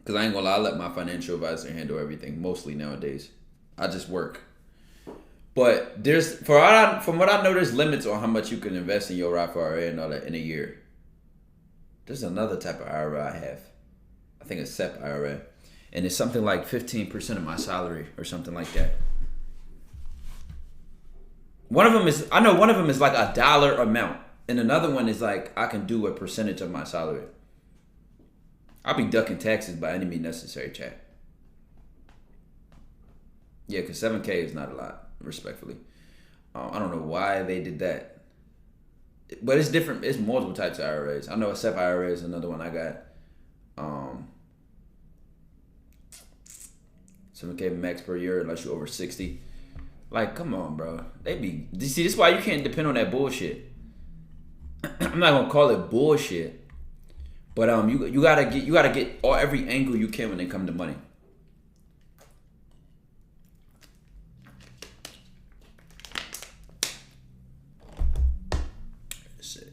Because I ain't gonna lie, I let my financial advisor handle everything mostly nowadays. I just work. But from what I know, there's limits on how much you can invest in your Roth IRA and all that in a year. There's another type of IRA I have. I think it's SEP IRA. And it's something like 15% of my salary or something like that. One of them is like a dollar amount. And another one is like I can do a percentage of my salary. I'll be ducking taxes by any means necessary, chat. Yeah, because 7K is not a lot, respectfully. I don't know why they did that. But it's different. It's multiple types of IRAs. I know a SEP IRA is another one I got. 7K max per year unless you're over 60. Like, come on, bro. See, this is why you can't depend on that bullshit. I'm not gonna call it bullshit, but you gotta get every angle you can when it comes to money.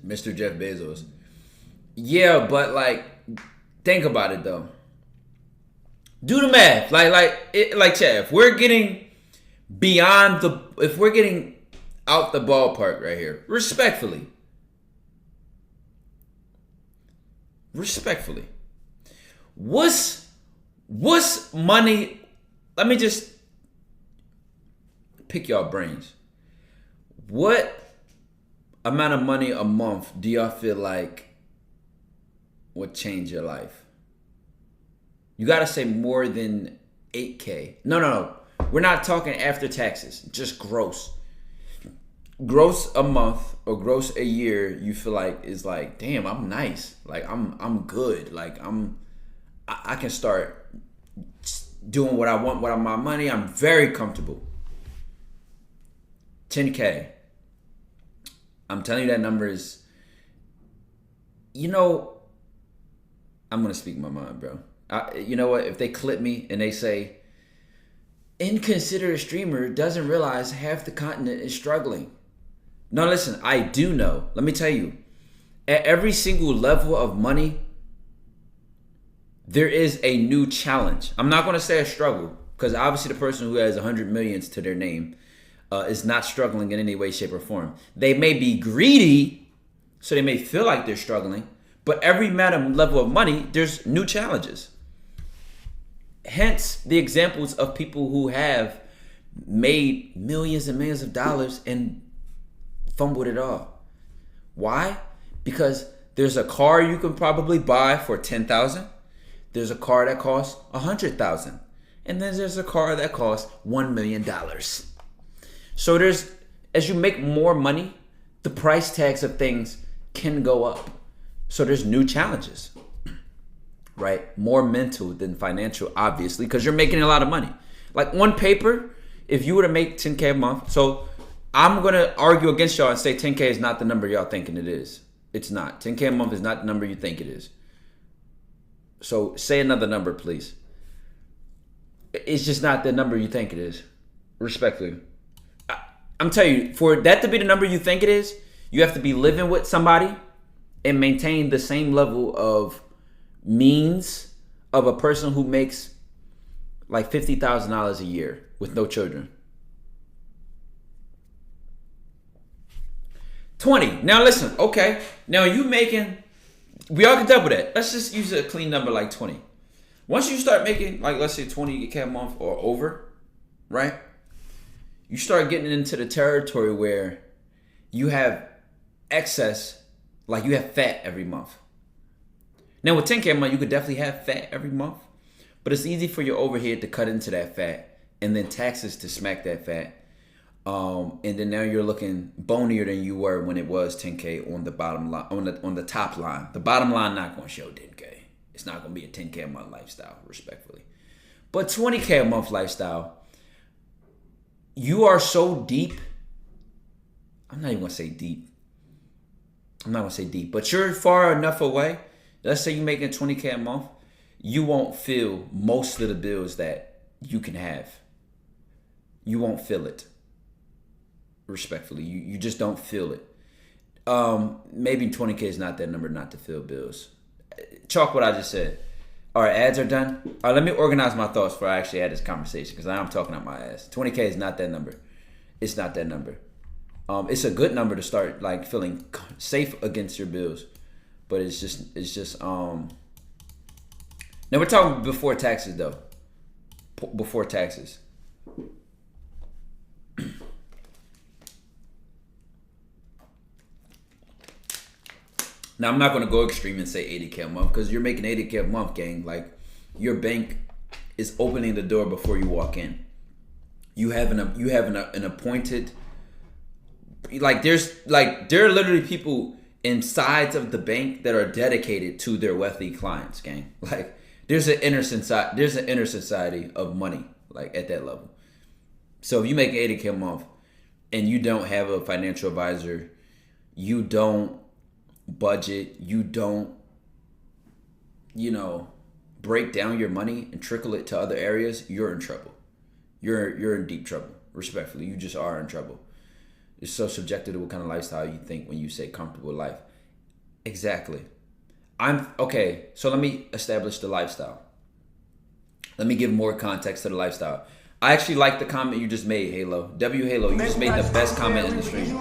Mr. Jeff Bezos. Yeah, but like, think about it though. Do the math. Like Chad, if we're getting out the ballpark right here, respectfully, what's money? Let me just pick y'all brains. What amount of money a month do y'all feel like would change your life? You gotta say more than 8K. No. We're not talking after taxes. Just gross. Gross a month or gross a year. You feel like is like, damn, I'm nice. Like I'm good. Like I can start doing what I want with my money. I'm very comfortable. 10K. I'm telling you that number is. I'm gonna speak my mind, bro. You know what? If they clip me and they say, inconsiderate streamer doesn't realize half the continent is struggling. No, listen, I do know. Let me tell you, at every single level of money, there is a new challenge. I'm not going to say a struggle, because obviously the person who has 100 millions to their name is not struggling in any way, shape, or form. They may be greedy, so they may feel like they're struggling, but every level of money, there's new challenges. Hence, the examples of people who have made millions and millions of dollars and fumbled it all. Why? Because there's a car you can probably buy for $10,000. There's a car that costs $100,000, and then there's a car that costs $1 million. So as you make more money, the price tags of things can go up. So there's new challenges. Right? More mental than financial, obviously, because you're making a lot of money. Like on paper, if you were to make 10K a month, so I'm going to argue against y'all and say 10K is not the number y'all thinking it is. It's not. 10K a month is not the number you think it is. So say another number, please. It's just not the number you think it is. Respectfully. I'm telling you, for that to be the number you think it is, you have to be living with somebody and maintain the same level of means of a person who makes like $50,000 a year with no children. 20. Now listen, okay. Now we all can double that. Let's just use a clean number like 20. Once you start making like, let's say 20K a month or over, right? You start getting into the territory where you have excess, like you have fat every month. Now with 10K a month, you could definitely have fat every month, but it's easy for your overhead to cut into that fat and then taxes to smack that fat. And then now you're looking bonier than you were when it was 10K on the bottom line, on the top line. The bottom line not going to show 10K. It's not going to be a 10K a month lifestyle, respectfully. But 20K a month lifestyle, you are so deep. I'm not even going to say deep. But you're far enough away. Let's say you're making 20K a month, you won't feel most of the bills that you can have. You won't feel it. Respectfully, you just don't feel it. Maybe 20K is not that number not to feel bills. Chalk what I just said. All right, ads are done. All right, let me organize my thoughts before I actually had this conversation because now I'm talking out my ass. 20K is not that number. It's not that number. It's a good number to start like feeling safe against your bills, but it's just. Now we're talking before taxes though. Before taxes. Now I'm not gonna go extreme and say 80K a month because you're making 80K a month, gang. Like your bank is opening the door before you walk in. You have an appointed. Like there are literally people inside of the bank that are dedicated to their wealthy clients, gang. Like there's an inner society of money like at that level. So if you make 80K a month and you don't have a financial advisor, you don't budget, you don't, break down your money and trickle it to other areas, you're in trouble. You're in deep trouble. Respectfully, you just are in trouble. It's so subjective to what kind of lifestyle you think when you say comfortable life. Exactly. Okay, so let me establish the lifestyle. Let me give more context to the lifestyle. I actually like the comment you just made, Halo. W Halo, you just made the best comment in the stream.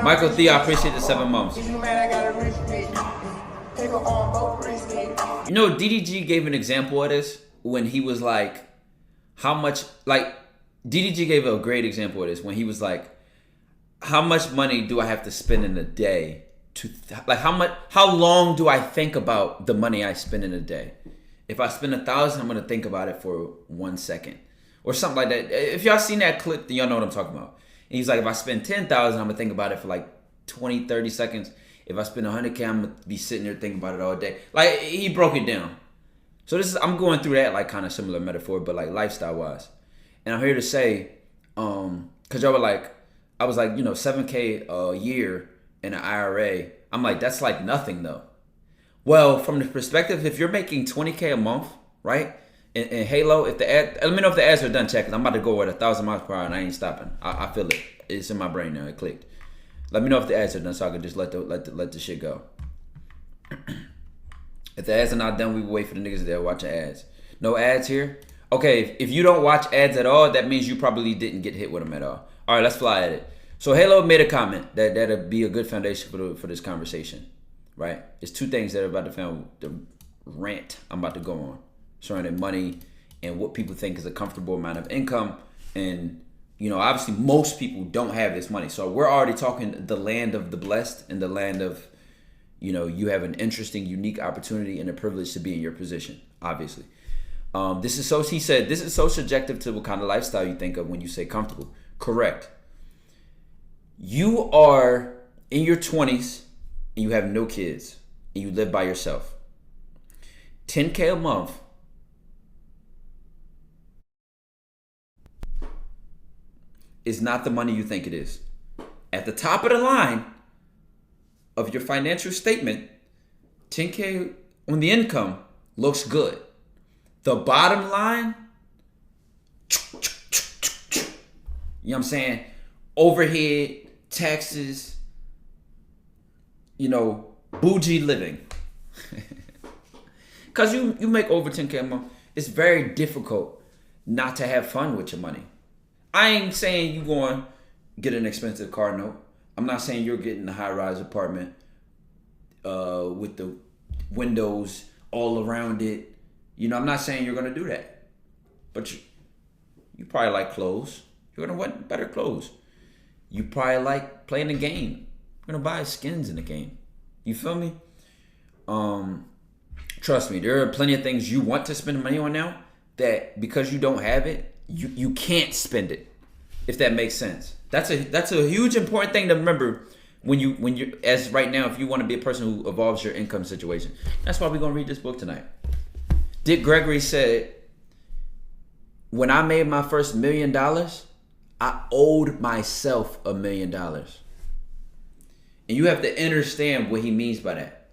Michael Thea, I appreciate the 7 months. DDG gave an example of this when he was like, DDG gave a great example of this when he was like, how much money do I have to spend in a day how long do I think about the money I spend in a day? If I spend 1,000, I'm gonna think about it for 1 second or something like that. If y'all seen that clip, then y'all know what I'm talking about. And he's like, if I spend 10,000, I'm gonna think about it for like 20, 30 seconds. If I spend 100K, I'm gonna be sitting there thinking about it all day. Like he broke it down. So I'm going through that like kind of similar metaphor, but like lifestyle wise. And I'm here to say, cause y'all were like, I was like, 7K a year in an IRA. I'm like, that's like nothing though. Well, from the perspective, if you're making 20K a month, right? And Halo, let me know if the ads are done, check. Cause I'm about to go at 1,000 miles per hour and I ain't stopping. I feel it. It's in my brain now. It clicked. Let me know if the ads are done so I can just let the shit go. If the ads are not done, we will wait for the niggas that watch the ads. No ads here? Okay, if you don't watch ads at all, that means you probably didn't get hit with them at all. All right, let's fly at it. So Halo made a comment that'll be a good foundation for this conversation, right? It's two things that are about to found the rant I'm about to go on surrounding money and what people think is a comfortable amount of income. And, obviously most people don't have this money. So we're already talking the land of the blessed and the land of, you have an interesting, unique opportunity and a privilege to be in your position, obviously. He said, this is so subjective to what kind of lifestyle you think of when you say comfortable. Correct. You are in your 20s and you have no kids and you live by yourself. 10K a month is not the money you think it is. At the top of the line of your financial statement, 10K on the income looks good. The bottom line, you know what I'm saying? Overhead, taxes, bougie living. Because you make over 10K a month, it's very difficult not to have fun with your money. I ain't saying you going to get an expensive car note. I'm not saying you're getting a high-rise apartment with the windows all around it. I'm not saying you're going to do that. But you probably like clothes. You're going to want better clothes. You probably like playing the game. You're going to buy skins in the game. You feel me? Trust me, there are plenty of things you want to spend money on now that because you don't have it, you can't spend it. If that makes sense. That's a huge important thing to remember when you as right now if you want to be a person who evolves your income situation. That's why we're going to read this book tonight. Dick Gregory said, when I made my first $1 million, I owed myself $1 million. And you have to understand what he means by that.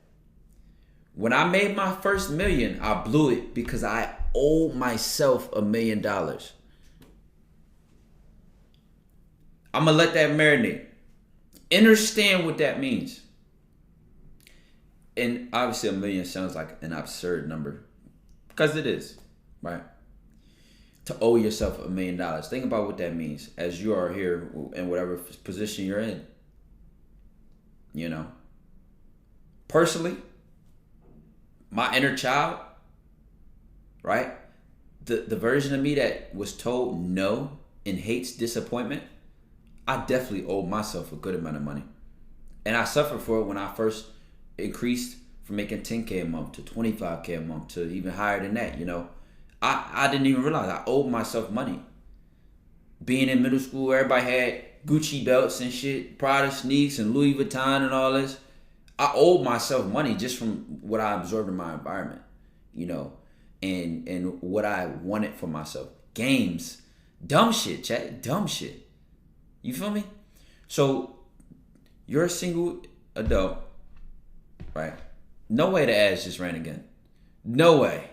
When I made my first $1 million, I blew it because I owe myself $1 million. I'm going to let that marinate. Understand what that means. And obviously $1 million sounds like an absurd number Because it is, right? To owe yourself $1 million. Think about what that means as you are here in whatever position you're in. You know, personally, my inner child, right? The version of me that was told no and hates disappointment, I definitely owed myself a good amount of money. And I suffered for it when I first increased from making 10K a month to 25K a month to even higher than that, you know. I didn't even realize I owed myself money. Being in middle school, everybody had Gucci belts and shit, Prada sneaks and Louis Vuitton and all this. I owed myself money just from what I absorbed in my environment, you know, and what I wanted for myself. Games, dumb shit, chat, dumb shit. You feel me? So you're a single adult, right? No way the ads just ran again. No way.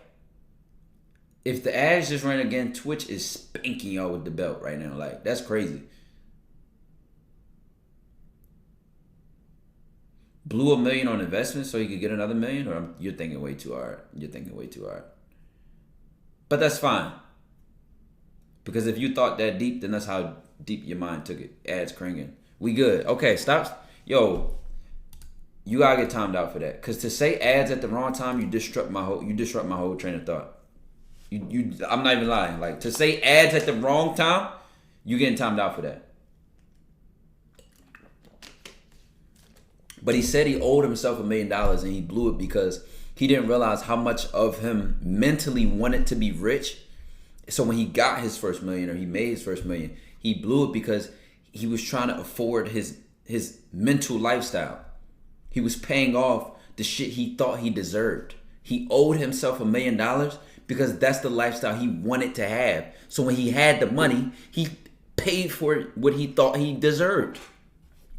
If the ads just ran again, Twitch is spanking y'all with the belt right now. Like, that's crazy. Blew $1 million on investment so you could get another $1 million, or you're thinking way too hard. You're thinking way too hard. But that's fine. Because if you thought that deep, then that's how deep your mind took it. Ads cranking. We good. Okay, stop. Yo, you gotta get timed out for that. Cause to say ads at the wrong time, you disrupt my whole train of thought. I'm not even lying. Like, to say ads at the wrong time, you getting timed out for that. But he said he owed himself $1 million and he blew it because he didn't realize how much of him mentally wanted to be rich. So when he got his first million, or he made his first million, he blew it because he was trying to afford his mental lifestyle. He was paying off the shit he thought he deserved. He owed himself $1 million because that's the lifestyle he wanted to have. So when he had the money, he paid for what he thought he deserved.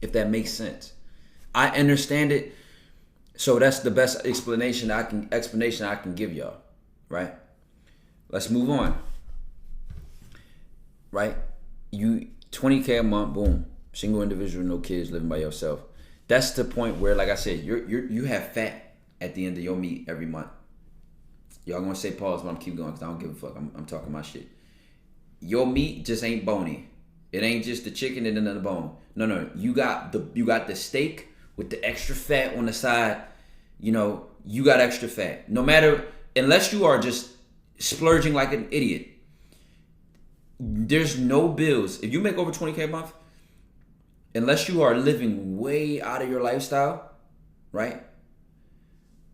If that makes sense. I understand it. So that's the best explanation I can give y'all. Right? Let's move on. Right? You 20K a month, boom. Single individual, no kids, living by yourself. That's the point where, like I said, you have fat at the end of your meat every month. Y'all gonna say pause, but I'm keep going because I don't give a fuck. I'm talking my shit. Your meat just ain't bony. It ain't just the chicken and another bone. No. You got the steak with the extra fat on the side. You know, you got extra fat. No matter, unless you are just splurging like an idiot. There's no bills. If you make over 20K a month, unless you are living way out of your lifestyle, right?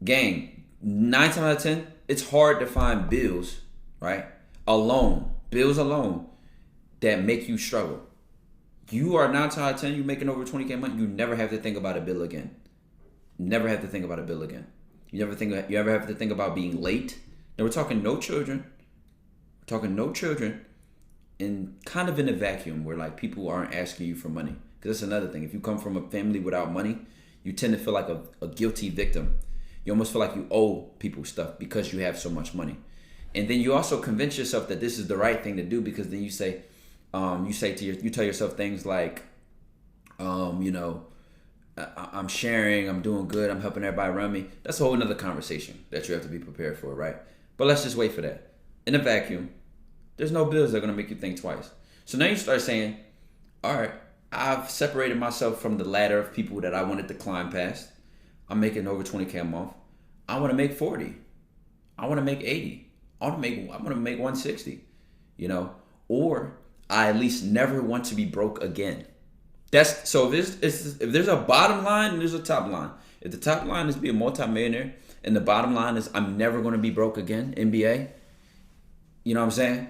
Gang, 9 times out of 10, it's hard to find bills, right? Bills alone that make you struggle. You are 9 times out of 10, you making over 20K a month, you never have to think about a bill again. Never have to think about a bill again. You ever have to think about being late? Now we're talking no children. We're talking no children, and kind of in a vacuum where like people aren't asking you for money. Because that's another thing. If you come from a family without money, you tend to feel like a guilty victim. You almost feel like you owe people stuff because you have so much money. And then you also convince yourself that this is the right thing to do, because then you tell yourself things like, you know, I'm sharing, I'm doing good, I'm helping everybody around me. That's a whole nother conversation that you have to be prepared for, right? But let's just wait for that. In a vacuum, there's no bills that are going to make you think twice. So now you start saying, all right, I've separated myself from the ladder of people that I wanted to climb past. I'm making over 20K a month. I want to make 40. I want to make 80. I want to make 160, you know, or I at least never want to be broke again. So if there's a bottom line and there's a top line. If the top line is be a multimillionaire and the bottom line is I'm never going to be broke again, NBA, you know what I'm saying?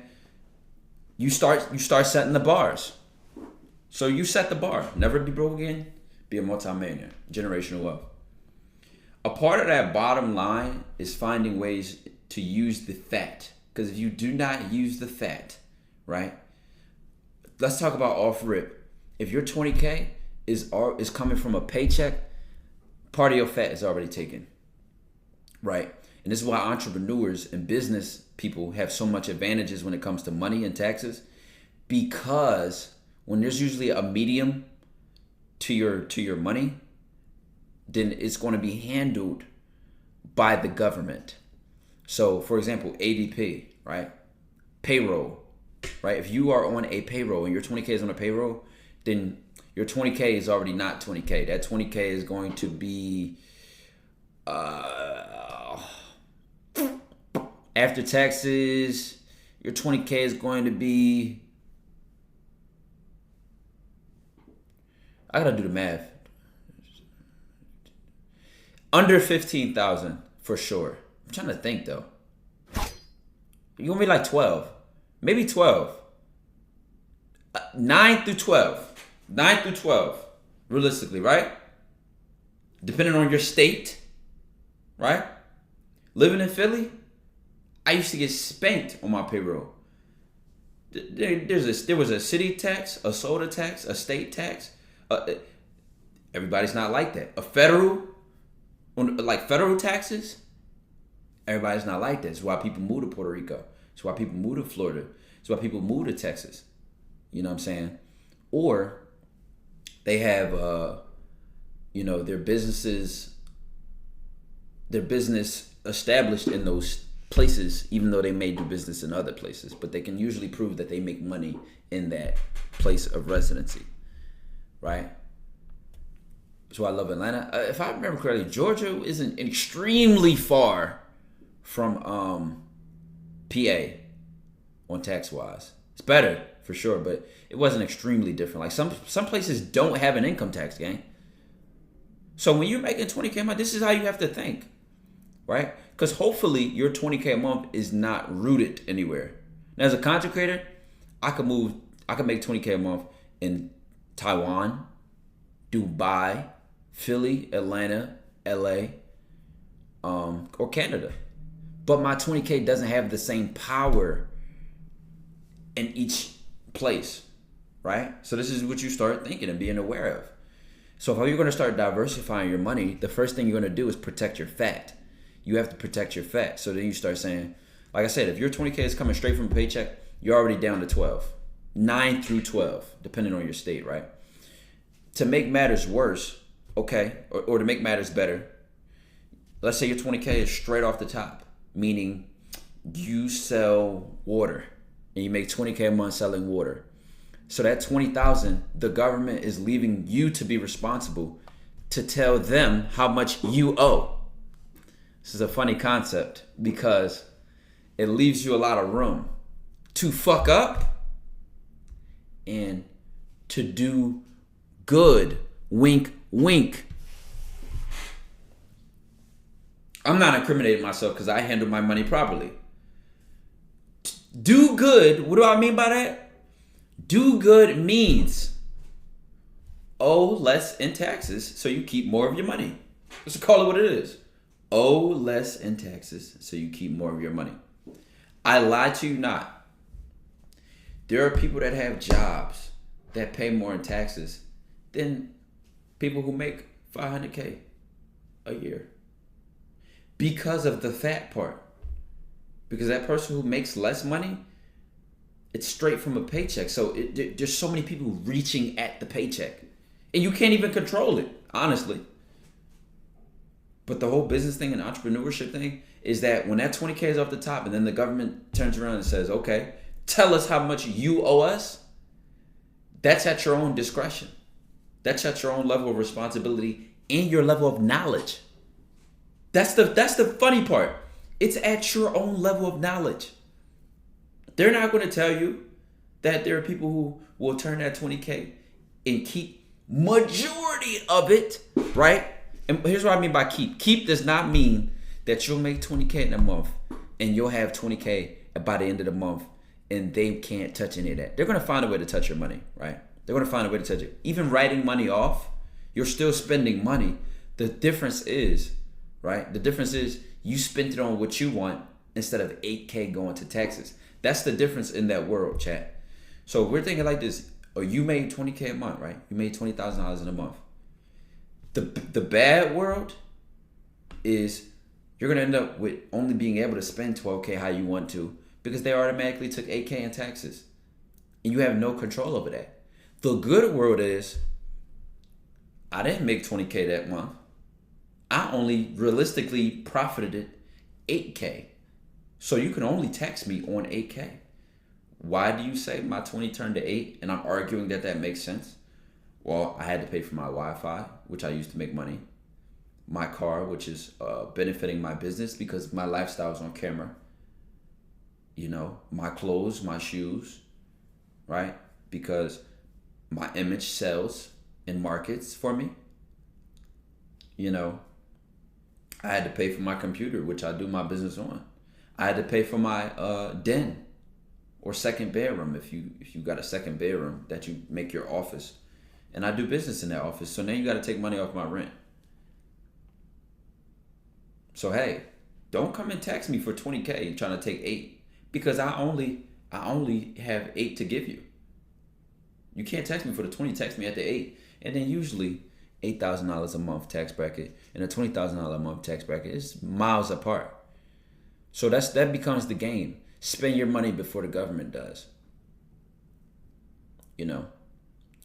You start setting the bars. So you set the bar. Never be broke again. Be a multimillionaire. Generational wealth. A part of that bottom line is finding ways to use the fat. Because if you do not use the fat, right? Let's talk about off rip. If your 20K is coming from a paycheck, part of your fat is already taken, right? And this is why entrepreneurs and business people have so much advantages when it comes to money and taxes, because when there's usually a medium to your money, then it's going to be handled by the government. So, for example, ADP, right? Payroll, right? If you are on a payroll and your 20K is on a payroll, then your 20K is already not 20K. That 20K is going to be after taxes. Your 20K is going to be, I gotta do the math, under 15,000 for sure. I'm trying to think though. You're gonna be like 12, maybe 12. 9 through 12. 9 through 12, realistically, right? Depending on your state, right? Living in Philly, I used to get spanked on my payroll. There was a city tax, a soda tax, a state tax. Everybody's not like that. A federal, like federal taxes, everybody's not like that. It's why people move to Puerto Rico. It's why people move to Florida. It's why people move to Texas. You know what I'm saying? Or they have, their business established in those places, even though they may do business in other places. But they can usually prove that they make money in that place of residency, right? That's why I love Atlanta. If I remember correctly, Georgia isn't extremely far from PA on tax-wise. It's better for sure, but it wasn't extremely different. Like some places don't have an income tax, gang. So when you're making 20K a month, this is how you have to think, right? Because hopefully your 20K a month is not rooted anywhere. Now, as a content creator, I could make 20K a month in Taiwan, Dubai, Philly, Atlanta, LA, or Canada. But my 20K doesn't have the same power in each place, right? So this is what you start thinking and being aware of. So if you're going to start diversifying your money, the first thing you're going to do is protect your fat. You have to protect your fat. So then you start saying, like I said, if your 20K is coming straight from a paycheck, you're already down to 12. 9 through 12, depending on your state, right? To make matters worse, okay, or to make matters better, let's say your 20K is straight off the top, meaning you sell water and you make 20K a month selling water. So that 20,000, the government is leaving you to be responsible to tell them how much you owe. This is a funny concept because it leaves you a lot of room to fuck up and to do good. Wink, wink. I'm not incriminating myself because I handle my money properly. Do good. What do I mean by that? Do good means owe less in taxes so you keep more of your money. Let's call it what it is. Owe less in taxes so you keep more of your money. I lie to you not. There are people that have jobs that pay more in taxes than people who make 500K a year. Because of the fat part. Because that person who makes less money, it's straight from a paycheck. So there's so many people reaching at the paycheck. And you can't even control it, honestly. But the whole business thing and entrepreneurship thing is that when that 20K is off the top and then the government turns around and says, okay, tell us how much you owe us, that's at your own discretion. That's at your own level of responsibility and your level of knowledge. That's the funny part. It's at your own level of knowledge. They're not going to tell you that there are people who will turn that 20K and keep majority of it, right? And here's what I mean by keep. Keep does not mean that you'll make 20K in a month and you'll have 20K by the end of the month and they can't touch any of that. They're going to find a way to touch your money, right? They're going to find a way to touch it. Even writing money off, you're still spending money. The difference is, right? The difference is you spent it on what you want instead of 8K going to taxes. That's the difference in that world, chat. So we're thinking like this. Or you made 20K a month, right? You made $20,000 in a month. The bad world is you're going to end up with only being able to spend 12K how you want to because they automatically took 8K in taxes. And you have no control over that. The good world is I didn't make 20K that month. I only realistically profited 8K. So you can only tax me on 8K. Why do you say my 20 turned to 8 and I'm arguing that that makes sense? Well, I had to pay for my Wi-Fi, which I used to make money. My car, which is benefiting my business because my lifestyle is on camera. You know, my clothes, my shoes, right? Because my image sells in markets for me. You know, I had to pay for my computer, which I do my business on. I had to pay for my den or second bedroom if you got a second bedroom that you make your office. And I do business in that office. So now you got to take money off my rent. So hey, don't come and tax me for 20K and trying to take 8 because I only have 8 to give you. You can't tax me for the 20, tax me at the 8. And then usually $8,000 a month tax bracket and a $20,000 a month tax bracket is miles apart. So that becomes the game. Spend your money before the government does. You know,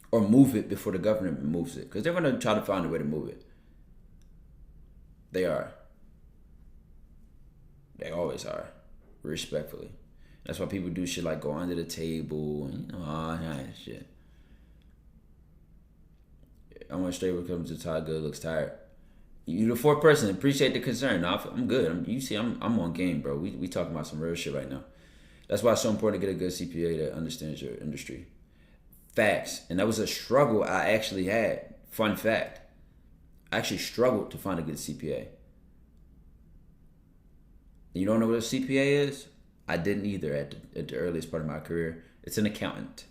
or move it before the government moves it, because they're going to try to find a way to move it. They are. They always are, respectfully. That's why people do shit like go under the table and all that shit. I went straight when it comes to TyKwonDoe looks tired. You the fourth person. Appreciate the concern. No, I'm good. I'm on game, bro. We talking about some real shit right now. That's why it's so important to get a good CPA that understands your industry. Facts. And that was a struggle I actually had. Fun fact. I actually struggled to find a good CPA. You don't know what a CPA is? I didn't either at the earliest part of my career. It's an accountant.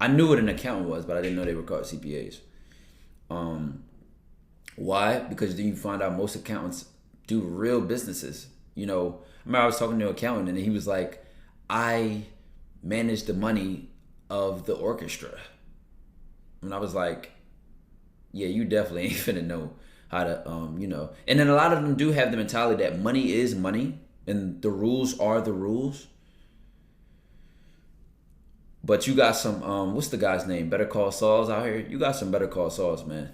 I knew what an accountant was, but I didn't know they were called CPAs. Why? Because then you find out most accountants do real businesses. You know, I remember I was talking to an accountant and he was like, I manage the money of the orchestra. And I was like, yeah, you definitely ain't finna know how to, you know. And then a lot of them do have the mentality that money is money and the rules are the rules. But you got some, what's the guy's name? Better Call Sauls out here? You got some Better Call Sauls, man.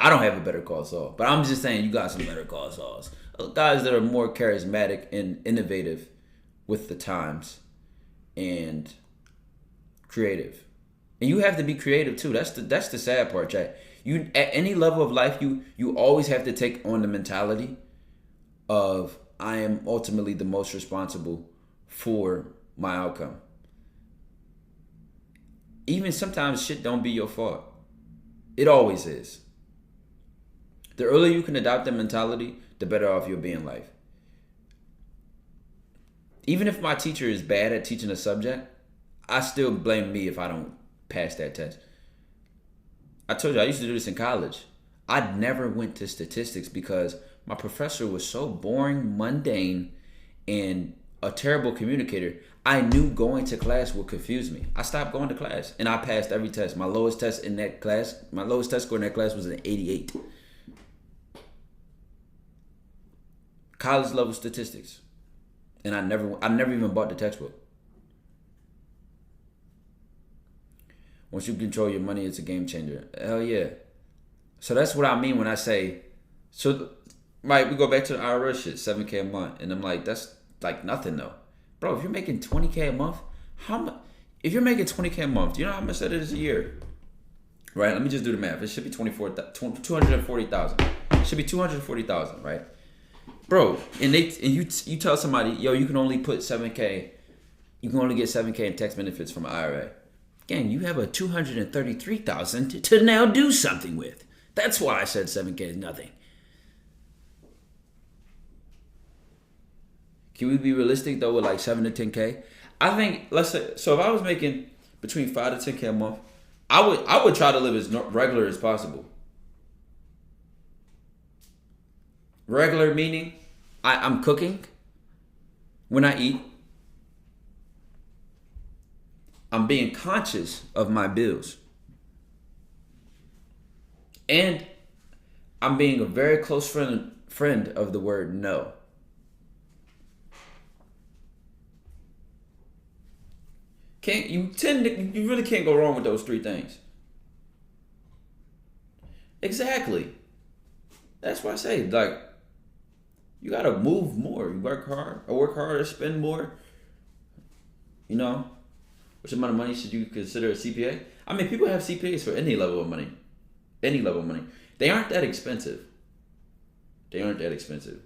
I don't have a Better Call Saul, but I'm just saying you got some Better Call Sauls. Guys that are more charismatic and innovative with the times and creative. And you have to be creative too. That's the sad part, Jack. You at any level of life, you always have to take on the mentality of I am ultimately the most responsible for my outcome. Even sometimes shit don't be your fault. It always is. The earlier you can adopt that mentality, the better off you'll be in life. Even if my teacher is bad at teaching a subject, I still blame me if I don't pass that test. I told you I used to do this in college. I never went to statistics because my professor was so boring, mundane, and a terrible communicator. I knew going to class would confuse me. I stopped going to class and I passed every test. My lowest test score in that class was an 88. College level statistics. And I never even bought the textbook. Once you control your money, it's a game changer. Hell yeah. So that's what I mean when I say, so right, we go back to the IRS shit, 7K a month. And I'm like, that's like nothing though. Bro, if you're making 20K a month, if you're making 20K a month, do you know how much that is a year? Right? Let me just do the math. It should be 240,000. It should be 240,000, right? Bro, and you tell somebody, yo, you can only put 7K, you can only get 7K in tax benefits from an IRA. Gang, you have a 233,000 to now do something with. That's why I said 7K is nothing. Can we be realistic though with like 7 to 10K? I think, let's say, so if I was making between 5 to 10K a month, I would try to live as regular as possible. Regular meaning I'm cooking when I eat. I'm being conscious of my bills. And I'm being a very close friend of the word no. You really can't go wrong with those 3 things. Exactly. That's what I say. Like, You gotta move more. You work hard. I work harder, spend more. You know, which amount of money should you consider a CPA? I mean, people have CPAs for any level of money. Any level of money. They aren't that expensive. They aren't that expensive.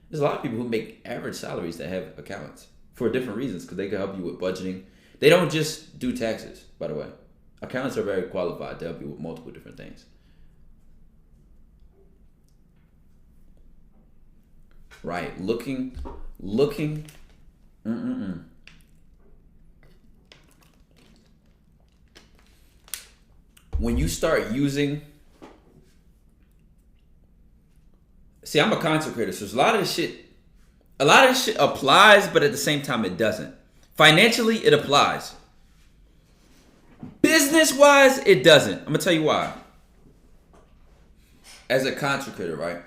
There's a lot of people who make average salaries that have accountants for different reasons because they can help you with budgeting. They don't just do taxes, by the way. Accountants are very qualified to help you with multiple different things. Right. Looking. When you start using, see, I'm a content creator, so a lot of this shit applies, but at the same time, it doesn't. Financially, it applies. Business-wise, it doesn't. I'm gonna tell you why. As a content creator, right,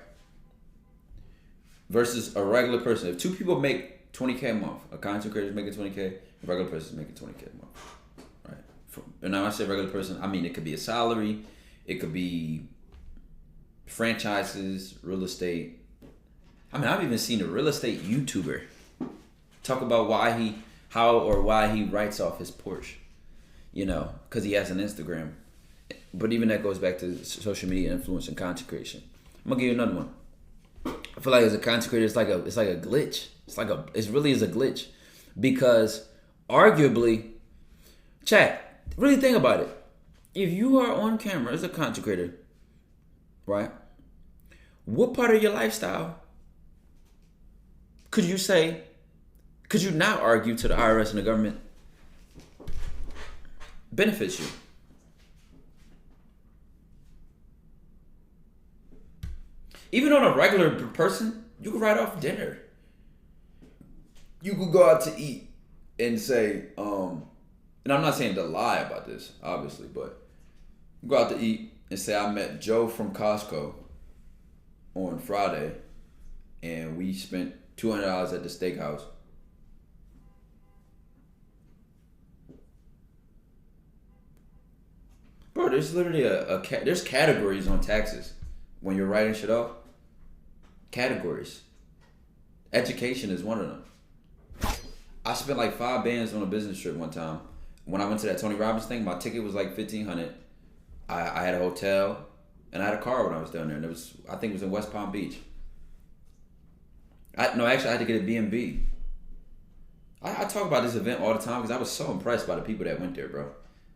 versus a regular person, if two people make $20K a month, a content creator is making $20K, a regular person is making $20K a month. And when I say regular person, I mean it could be a salary, it could be franchises, real estate. I mean, I've even seen a real estate YouTuber talk about why he writes off his Porsche, because he has an Instagram. But even that goes back to social media influence and content creation. I'm gonna give you another one. I feel like as a content creator, it's like a glitch. It really is a glitch, because arguably, chat. Really think about it. If you are on camera as a content creator, right? What part of your lifestyle could you not argue to the IRS and the government benefits you? Even on a regular person, you could write off dinner. You could go out to eat and say, and I'm not saying to lie about this, obviously, but go out to eat and say I met Joe from Costco on Friday and we spent $200 at the steakhouse. Bro, there's literally there's categories on taxes when you're writing shit off. Categories. Education is one of them. I spent like $5 on a business trip one time. When I went to that Tony Robbins thing, my ticket was like $1,500. I had a hotel and I had a car when I was down there, and I think it was in West Palm Beach. I had to get a B&B. I talk about this event all the time because I was so impressed by the people that went there, bro.